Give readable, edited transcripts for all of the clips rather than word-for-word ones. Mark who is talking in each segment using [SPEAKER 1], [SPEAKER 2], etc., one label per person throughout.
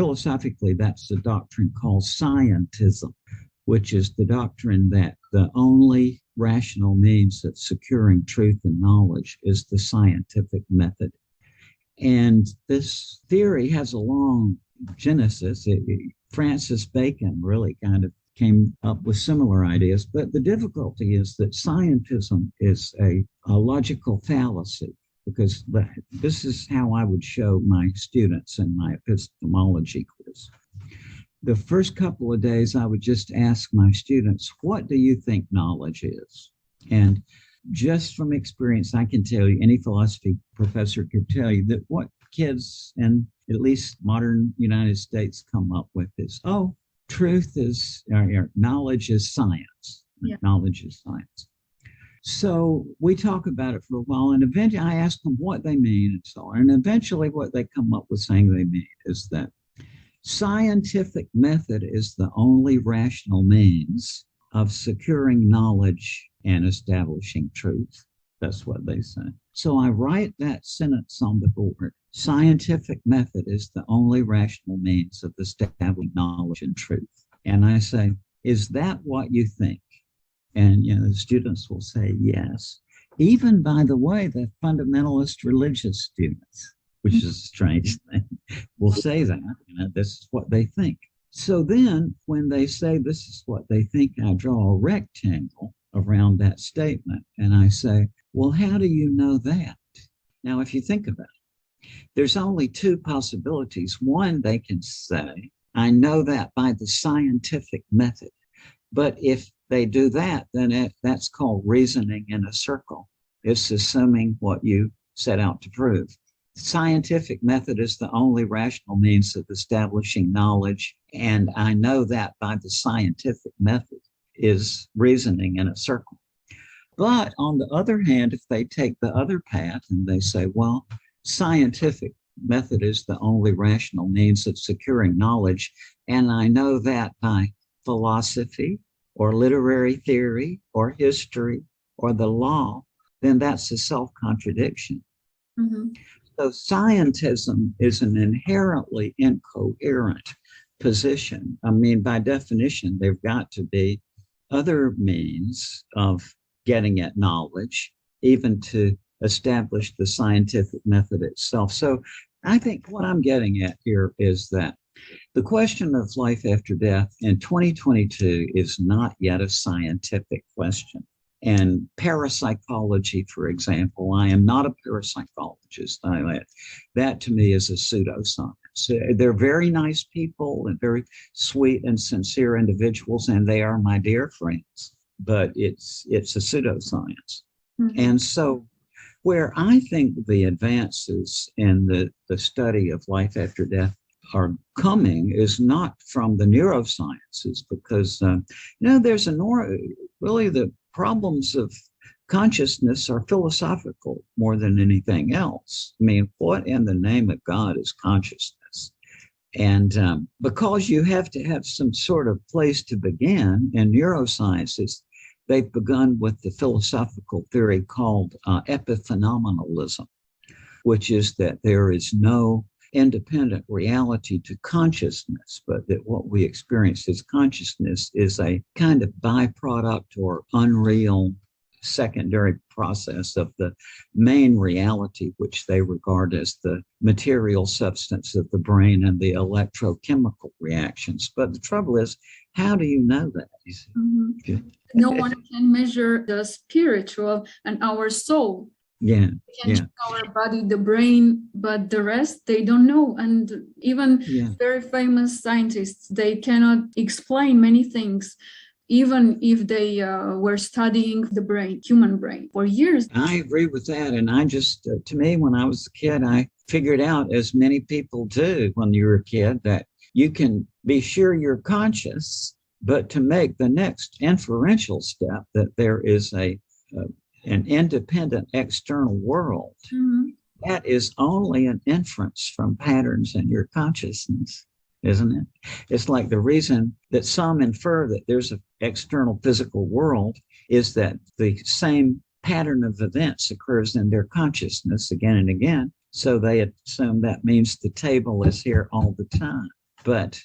[SPEAKER 1] philosophically, that's the doctrine called scientism, which is the doctrine that the only rational means of securing truth and knowledge is the scientific method. And this theory has a long genesis. Francis Bacon really kind of came up with similar ideas, but the difficulty is that scientism is a logical fallacy, because this is how I would show my students in my epistemology quiz. The first couple of days, I would just ask my students, what do you think knowledge is? And just from experience, I can tell you, any philosophy professor could tell you that what kids in at least modern United States come up with is, oh, truth is, knowledge is science. Yeah. Knowledge is science. So we talk about it for a while, and eventually I ask them what they mean and so on. And eventually what they come up with saying they mean is that scientific method is the only rational means of securing knowledge and establishing truth. That's what they say. So I write that sentence on the board. Scientific method is the only rational means of establishing knowledge and truth. And I say, is that what you think? And, the students will say yes. Even, by the way, the fundamentalist religious students, which is a strange thing, will say that, this is what they think. So then when they say this is what they think, I draw a rectangle around that statement. And I say, well, how do you know that? Now, if you think about it, there's only two possibilities. One, they can say, I know that by the scientific method. But if they do that, then that's called reasoning in a circle. It's assuming what you set out to prove. The scientific method is the only rational means of establishing knowledge, and I know that by the scientific method is reasoning in a circle. But on the other hand, if they take the other path and they say, well, scientific method is the only rational means of securing knowledge, and I know that by philosophy or literary theory or history or the law, then that's a self-contradiction. Mm-hmm. So scientism is an inherently incoherent position. I mean, by definition, there've got to be other means of getting at knowledge, even to establish the scientific method itself. So I think what I'm getting at here is that the question of life after death in 2022 is not yet a scientific question. And parapsychology, for example, I am not a parapsychologist. That to me is a pseudoscience. They're very nice people and very sweet and sincere individuals, and they are my dear friends. But it's a pseudoscience. Mm-hmm. And so where I think the advances in the study of life after death are coming is not from the neurosciences, because, there's really the problems of consciousness are philosophical more than anything else. I mean, what in the name of God is consciousness? And because you have to have some sort of place to begin in neurosciences, they've begun with the philosophical theory called epiphenomenalism, which is that there is no independent reality to consciousness, but that what we experience as consciousness is a kind of byproduct or unreal secondary process of the main reality, which they regard as the material substance of the brain and the electrochemical reactions. But the trouble is, how do you know that?
[SPEAKER 2] Mm-hmm. No one can measure the spiritual and our soul.
[SPEAKER 1] Yeah.
[SPEAKER 2] We can check our body, the brain, but the rest they don't know. And even very famous scientists, they cannot explain many things, even if they were studying the brain, human brain, for years.
[SPEAKER 1] I agree with that. And I just, to me, when I was a kid, I figured out, as many people do when you're a kid, that you can be sure you're conscious, but to make the next inferential step that there is an independent external world, mm-hmm. that is only an inference from patterns in your consciousness, isn't it? It's like the reason that some infer that there's an external physical world is that the same pattern of events occurs in their consciousness again and again. So they assume that means the table is here all the time. But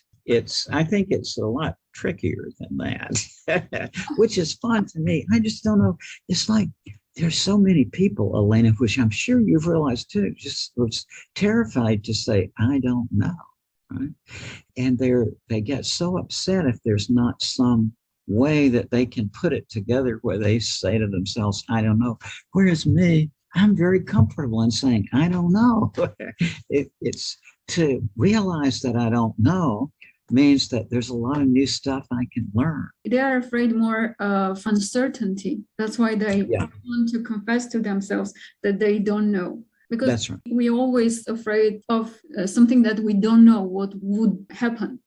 [SPEAKER 1] I think it's a lot trickier than that, which is fun to me. I just don't know. It's like there's so many people, Elena, which I'm sure you've realized too, just was terrified to say, I don't know. Right. And they get so upset if there's not some way that they can put it together where they say to themselves, I don't know. Whereas me, I'm very comfortable in saying, I don't know. It's to realize that I don't know means that there's a lot of new stuff I can learn.
[SPEAKER 2] They are afraid more of uncertainty. That's why they want to confess to themselves that they don't know. Because that's right. We're always afraid of something that we don't know what would happen.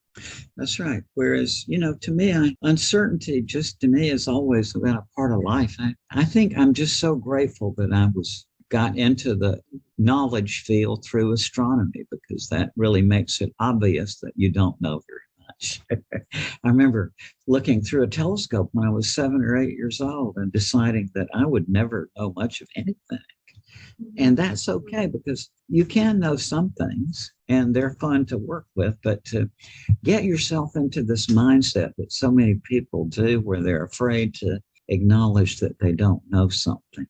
[SPEAKER 1] That's right. Whereas, to me, uncertainty just to me is always about a part of life. I think I'm just so grateful that I got into the knowledge field through astronomy, because that really makes it obvious that you don't know very much. I remember looking through a telescope when I was 7 or 8 years old and deciding that I would never know much of anything. And that's okay, because you can know some things and they're fun to work with, but to get yourself into this mindset that so many people do, where they're afraid to acknowledge that they don't know something,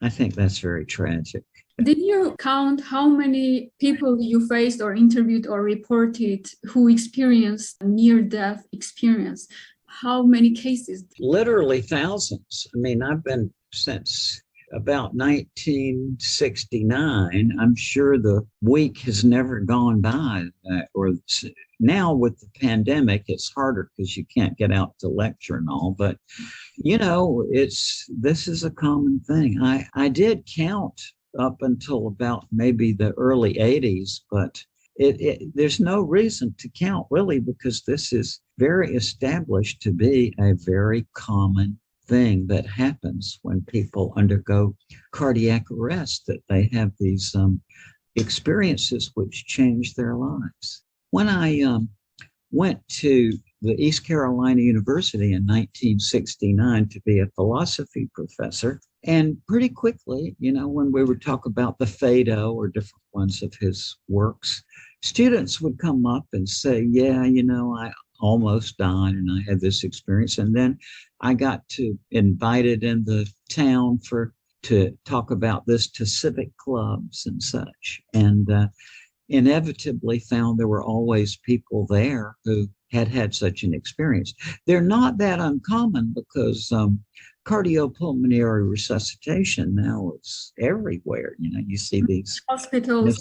[SPEAKER 1] I think that's very tragic.
[SPEAKER 2] Did you count how many people you faced or interviewed or reported who experienced near-death experience? How many cases?
[SPEAKER 1] Literally thousands. I mean, I've been since about 1969. I'm sure the week has never gone by. Or now with the pandemic, it's harder because you can't get out to lecture and all. But, this is a common thing. I did count up until about maybe the early 80s, but there's no reason to count really, because this is very established to be a very common thing that happens when people undergo cardiac arrest, that they have these experiences which change their lives. When I went to the East Carolina University in 1969 to be a philosophy professor, and pretty quickly, when we would talk about the Phaedo or different ones of his works, students would come up and say, yeah, I almost died and I had this experience. And then I got invited in the town to talk about this to civic clubs and such. And inevitably found there were always people there who had such an experience. They're not that uncommon, because cardiopulmonary resuscitation now is everywhere. You see these
[SPEAKER 2] hospitals.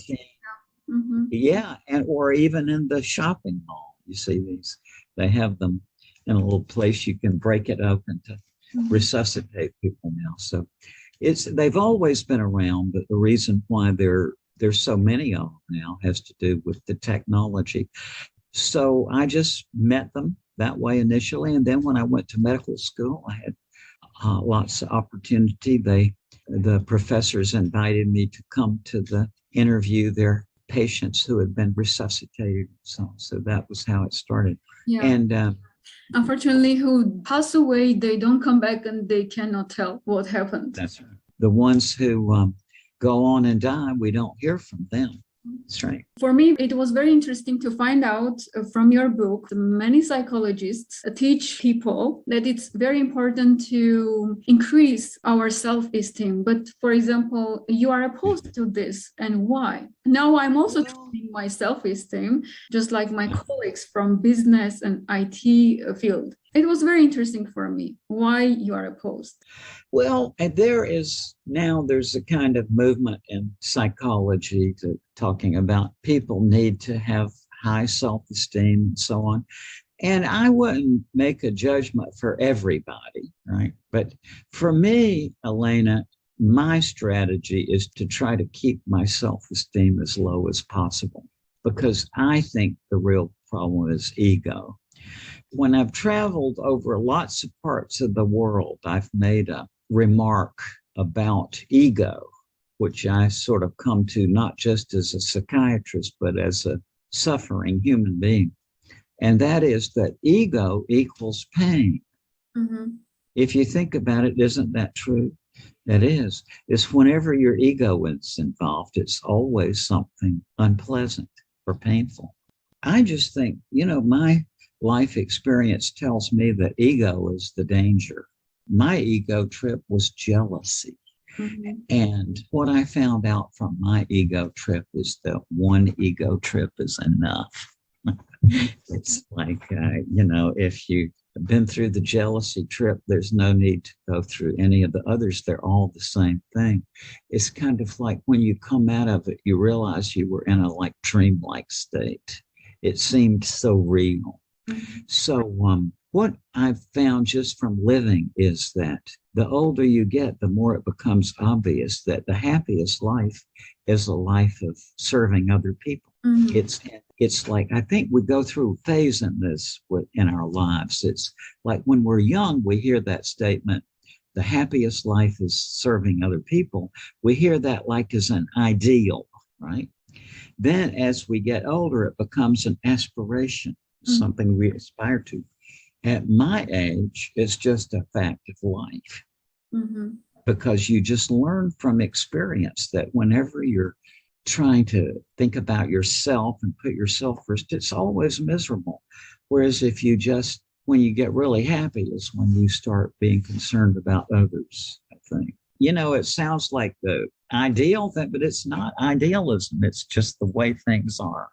[SPEAKER 1] Mm-hmm. Yeah, or even in the shopping mall, you see these. They have them in a little place you can break it open to resuscitate people now. So they've always been around, but the reason why there's so many of them now has to do with the technology. So I just met them that way initially, and then when I went to medical school, I had lots of opportunity. The professors invited me to come to interview their patients who had been resuscitated. So that was how it started.
[SPEAKER 2] Yeah.
[SPEAKER 1] And
[SPEAKER 2] unfortunately, who pass away, they don't come back and they cannot tell what happened.
[SPEAKER 1] That's right. The ones who go on and die, we don't hear from them. That's right.
[SPEAKER 2] For me, it was very interesting to find out from your book, many psychologists teach people that it's very important to increase our self-esteem. But for example, you are opposed to this, and why? Now I'm also training my self-esteem, just like my colleagues from business and IT field. It was very interesting for me. Why you are opposed?
[SPEAKER 1] Well, there's a kind of movement in psychology talking about people need to have high self-esteem and so on. And I wouldn't make a judgment for everybody, right? But for me, Elena, my strategy is to try to keep my self-esteem as low as possible, because I think the real problem is ego. When I've traveled over lots of parts of the world, I've made a remark about ego, which I sort of come to not just as a psychiatrist, but as a suffering human being. And that is that ego equals pain. Mm-hmm. If you think about it, isn't that true? That is. It's whenever your ego is involved, it's always something unpleasant or painful. I just think, my life experience tells me that ego is the danger. My ego trip was jealousy. Mm-hmm. And what I found out from my ego trip is that one ego trip is enough. It's like, if you've been through the jealousy trip, there's no need to go through any of the others. They're all the same thing. It's kind of like when you come out of it, you realize you were in a like dreamlike state. It seemed so real. Mm-hmm. So what I've found just from living is that the older you get, the more it becomes obvious that the happiest life is a life of serving other people. Mm-hmm. It's like, I think we go through a phase in this in our lives. It's like when we're young, we hear that statement, the happiest life is serving other people. We hear that like as an ideal, right? Then as we get older, it becomes an aspiration, something we aspire to. At my age, it's just a fact of life. Mm-hmm. Because you just learn from experience that whenever you're trying to think about yourself and put yourself first, it's always miserable. Whereas if you just, when you get really happy is when you start being concerned about others, I think. It sounds like the ideal thing, but it's not idealism. It's just the way things are.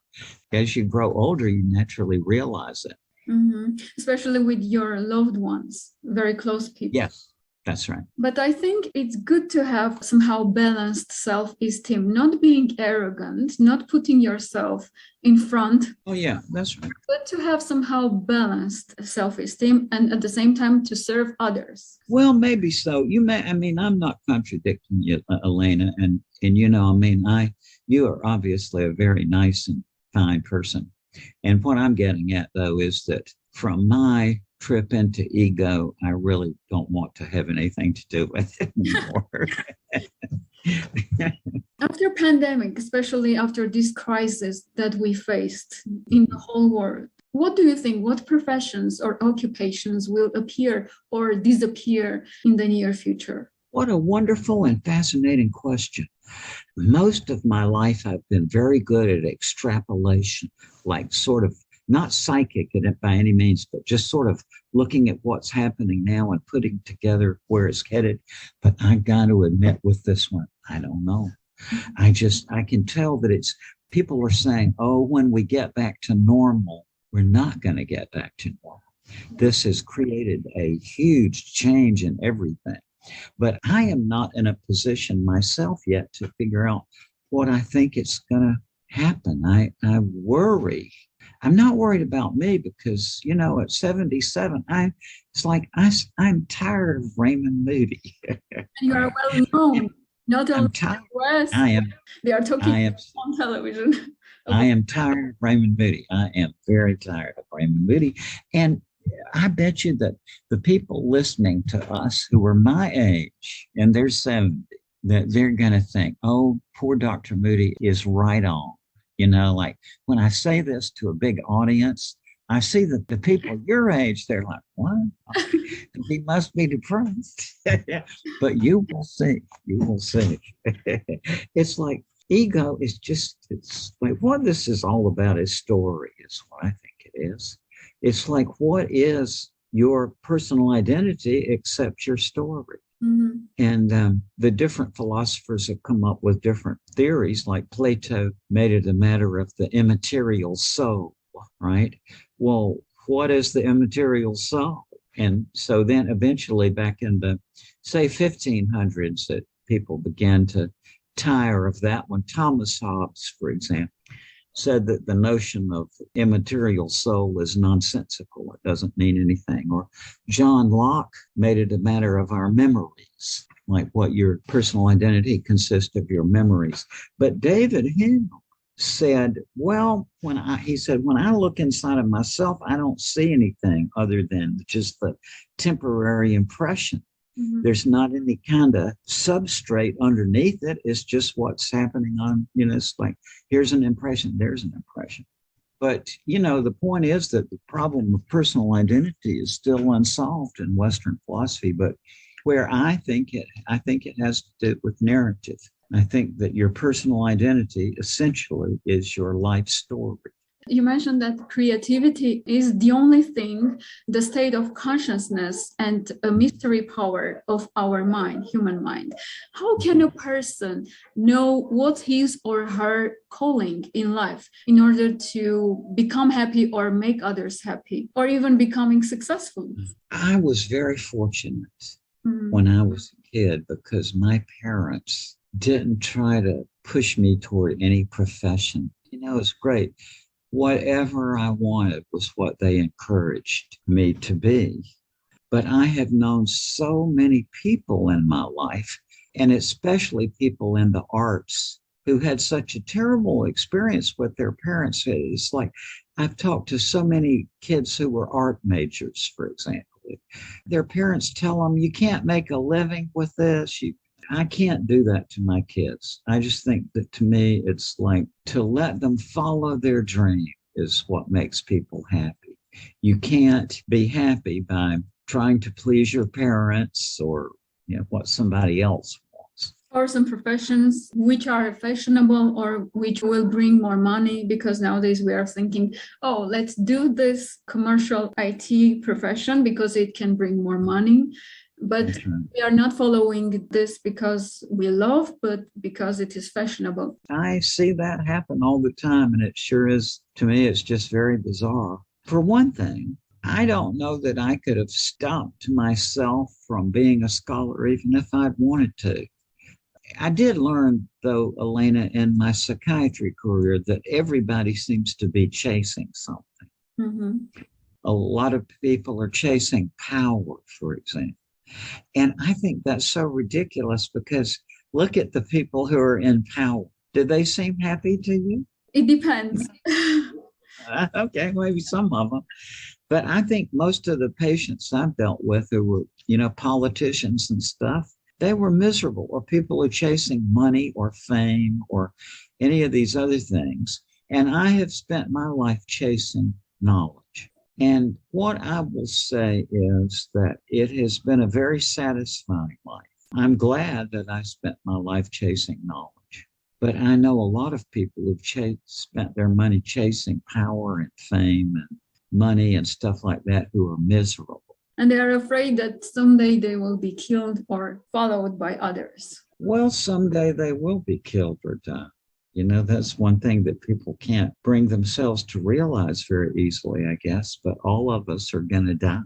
[SPEAKER 1] As you grow older, you naturally realize it.
[SPEAKER 2] Mm-hmm. Especially with your loved ones, very close people.
[SPEAKER 1] Yes, that's right.
[SPEAKER 2] But I think it's good to have somehow balanced self-esteem, not being arrogant, not putting yourself in front.
[SPEAKER 1] Oh, yeah, that's right.
[SPEAKER 2] But to have somehow balanced self-esteem and at the same time to serve others.
[SPEAKER 1] Well, maybe so. I'm not contradicting you, Elena. And you are obviously a very nice and fine person. And what I'm getting at, though, is that from my trip into ego, I really don't want to have anything to do with it anymore.
[SPEAKER 2] After pandemic, especially after this crisis that we faced in the whole world, what do you think? What professions or occupations will appear or disappear in the near future?
[SPEAKER 1] What a wonderful and fascinating question. Most of my life, I've been very good at extrapolation, like sort of not psychic in it by any means, but just sort of looking at what's happening now and putting together where it's headed. But I got to admit with this one, I don't know. I can tell that people are saying, oh, when we get back to normal, we're not going to get back to normal. This has created a huge change in everything. But I am not in a position myself yet to figure out what I think is going to happen. I worry. I'm not worried about me because, at 77, I'm tired of Raymond Moody.
[SPEAKER 2] You are well known, not only in the West.
[SPEAKER 1] I am.
[SPEAKER 2] They are talking on television.
[SPEAKER 1] I am tired of Raymond Moody. I am very tired of Raymond Moody. And I bet you that the people listening to us who are my age and they're 70, that they're going to think, oh, poor Dr. Moody is right on. Like when I say this to a big audience, I see that the people your age, they're like, what? He must be depressed. But you will see. You will see. It's like ego is it's like what this is all about is story is what I think it is. It's like, what is your personal identity except your story? Mm-hmm. And the different philosophers have come up with different theories, like Plato made it a matter of the immaterial soul, right? Well, what is the immaterial soul? And so then eventually back in the, say, 1500s, that people began to tire of that one. Thomas Hobbes, for example, said that the notion of immaterial soul is nonsensical. It doesn't mean anything. Or John Locke made it a matter of our memories, like what your personal identity consists of your memories. But David Hume said, well, when I look inside of myself, I don't see anything other than just the temporary impression. Mm-hmm. There's not any kind of substrate underneath it. It's just what's happening on, it's like, here's an impression, there's an impression. But, the point is that the problem of personal identity is still unsolved in Western philosophy, but where I think it has to do with narrative. I think that your personal identity essentially is your life story.
[SPEAKER 2] You mentioned that creativity is the only thing, the state of consciousness and a mystery power of our mind, human mind. How can a person know what his or her calling in life in order to become happy or make others happy or even becoming successful?
[SPEAKER 1] I was very fortunate when I was a kid because my parents didn't try to push me toward any profession. You know, it's great. Whatever I wanted was what they encouraged me to be. But I have known so many people in my life, and especially people in the arts, who had such a terrible experience with their parents. It's like I've talked to so many kids who were art majors, for example. Their parents tell them, you can't make a living with this. I can't do that to my kids. I just think that to me, it's like to let them follow their dream is what makes people happy. You can't be happy by trying to please your parents or what somebody else wants.
[SPEAKER 2] Or some professions which are fashionable or which will bring more money, because nowadays we are thinking, oh, let's do this commercial IT profession because it can bring more money. But we are not following this because we love, but because it is fashionable.
[SPEAKER 1] I see that happen all the time, and it sure is, to me, it's just very bizarre. For one thing, I don't know that I could have stopped myself from being a scholar even if I'd wanted to. I did learn, though, Elena, in my psychiatry career that everybody seems to be chasing something. Mm-hmm. A lot of people are chasing power, for example. And I think that's so ridiculous because look at the people who are in power. Do they seem happy to you?
[SPEAKER 2] It depends.
[SPEAKER 1] Okay, maybe some of them. But I think most of the patients I've dealt with who were, politicians and stuff, they were miserable, or people are chasing money or fame or any of these other things. And I have spent my life chasing knowledge. And what I will say is that it has been a very satisfying life. I'm glad that I spent my life chasing knowledge. But I know a lot of people who've spent their money chasing power and fame and money and stuff like that who are miserable.
[SPEAKER 2] And they are afraid that someday they will be killed or followed by others.
[SPEAKER 1] Well, someday they will be killed or die. That's one thing that people can't bring themselves to realize very easily, I guess, but all of us are going to die.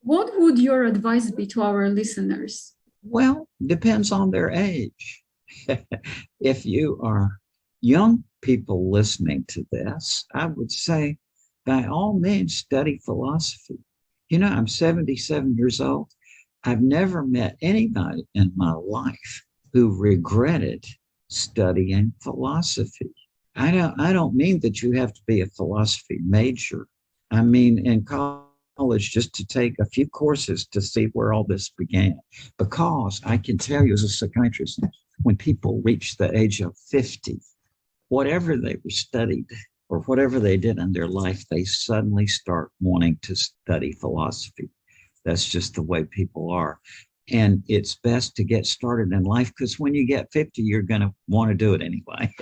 [SPEAKER 2] What would your advice be to our listeners?
[SPEAKER 1] Well, depends on their age. If you are young people listening to this, I would say, by all means, study philosophy. I'm 77 years old. I've never met anybody in my life who regretted studying philosophy. I don't mean that you have to be a philosophy major. I mean, in college, just to take a few courses to see where all this began. Because I can tell you as a psychiatrist, when people reach the age of 50, whatever they were studied or whatever they did in their life, they suddenly start wanting to study philosophy. That's just the way people are. And it's best to get started in life because when you get 50, you're going to want to do it anyway.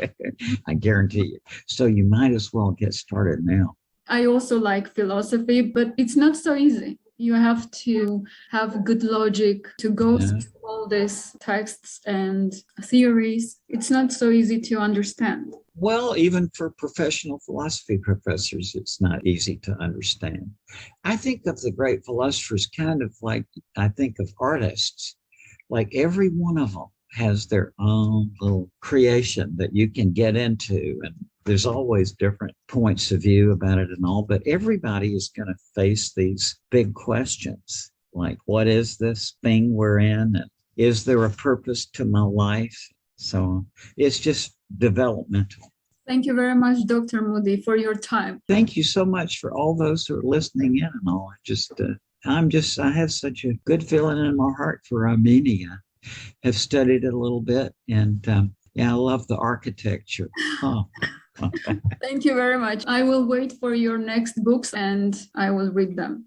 [SPEAKER 1] I guarantee you. So you might as well get started now.
[SPEAKER 2] I also like philosophy, but it's not so easy. You have to have good logic to go through all these texts and theories. It's not so easy to understand.
[SPEAKER 1] Well, even for professional philosophy professors, it's not easy to understand. I think of the great philosophers kind of like I think of artists. Like every one of them has their own little creation that you can get into. And there's always different points of view about it and all. But everybody is going to face these big questions. Like, what is this thing we're in? And is there a purpose to my life? So it's just developmental.
[SPEAKER 2] Thank you very much, Dr. Moody, for your time.
[SPEAKER 1] Thank you so much for all those who are listening in and all. I have such a good feeling in my heart for Armenia. Have studied it a little bit, and I love the architecture. Oh.
[SPEAKER 2] Thank you very much. I will wait for your next books and I will read them.